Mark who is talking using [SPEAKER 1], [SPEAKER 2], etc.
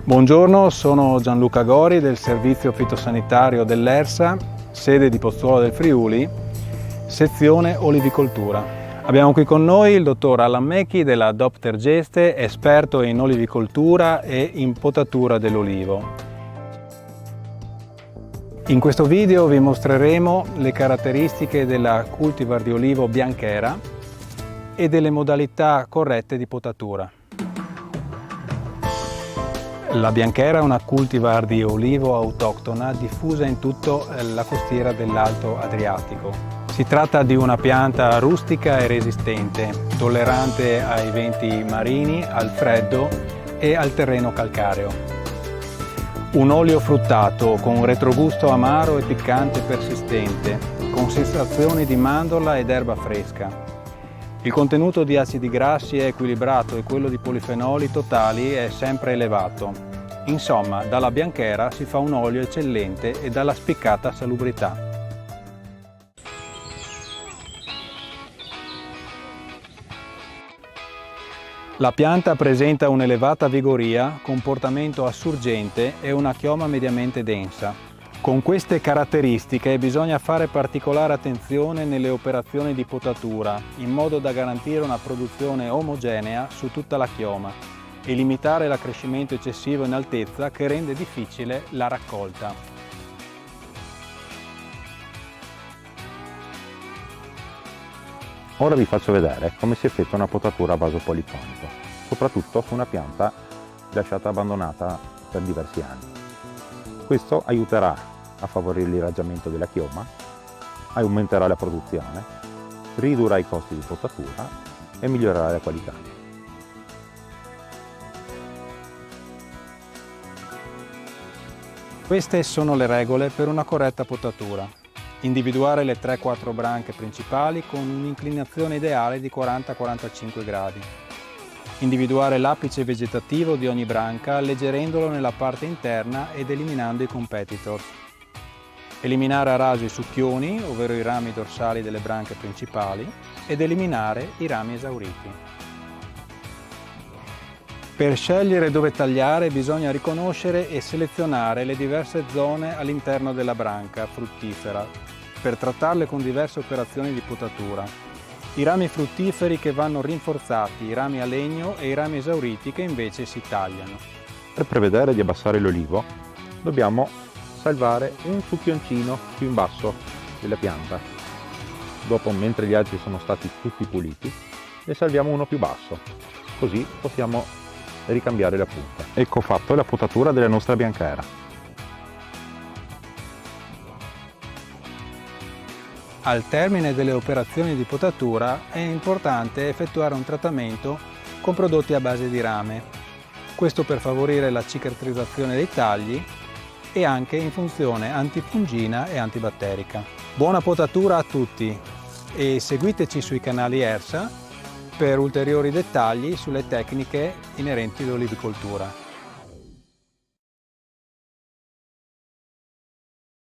[SPEAKER 1] Buongiorno, sono Gianluca Gori del Servizio Fitosanitario dell'ERSA, sede di Pozzuolo del Friuli, sezione olivicoltura. Abbiamo qui con noi il dottor Allan Mecchi della Doptergeste, esperto in olivicoltura e in potatura dell'olivo. In questo video vi mostreremo le caratteristiche della cultivar di olivo bianchera e delle modalità corrette di potatura. La bianchera è una cultivar di olivo autoctona diffusa in tutta la costiera dell'Alto Adriatico. Si tratta di una pianta rustica e resistente, tollerante ai venti marini, al freddo e al terreno calcareo. Un olio fruttato con un retrogusto amaro e piccante persistente, con sensazioni di mandorla ed erba fresca. Il contenuto di acidi grassi è equilibrato e quello di polifenoli totali è sempre elevato. Insomma, dalla bianchera si fa un olio eccellente e dalla spiccata salubrità. La pianta presenta un'elevata vigoria, comportamento assurgente e una chioma mediamente densa. Con queste caratteristiche bisogna fare particolare attenzione nelle operazioni di potatura, in modo da garantire una produzione omogenea su tutta la chioma e limitare l'accrescimento eccessivo in altezza che rende difficile la raccolta.
[SPEAKER 2] Ora vi faccio vedere come si effettua una potatura a vaso polifonico, soprattutto su una pianta lasciata abbandonata per diversi anni. Questo aiuterà a favorire l'irraggiamento della chioma, aumenterà la produzione, ridurrà i costi di potatura e migliorerà la qualità.
[SPEAKER 1] Queste sono le regole per una corretta potatura. Individuare le 3-4 branche principali con un'inclinazione ideale di 40-45 gradi. Individuare l'apice vegetativo di ogni branca alleggerendolo nella parte interna ed eliminando i competitors. Eliminare a raso i succhioni, ovvero i rami dorsali delle branche principali, ed eliminare i rami esauriti. Per scegliere dove tagliare bisogna riconoscere e selezionare le diverse zone all'interno della branca fruttifera per trattarle con diverse operazioni di potatura. I rami fruttiferi che vanno rinforzati, i rami a legno e i rami esauriti che invece si tagliano.
[SPEAKER 2] Per prevedere di abbassare l'olivo dobbiamo salvare un succhioncino più in basso della pianta. Dopo, mentre gli altri sono stati tutti puliti, ne salviamo uno più basso, così possiamo ricambiare la punta. Ecco fatto la potatura della nostra bianchera.
[SPEAKER 1] Al termine delle operazioni di potatura è importante effettuare un trattamento con prodotti a base di rame, questo per favorire la cicatrizzazione dei tagli e anche in funzione antifungina e antibatterica. Buona potatura a tutti e seguiteci sui canali ERSA per ulteriori dettagli sulle tecniche inerenti all'olivicoltura.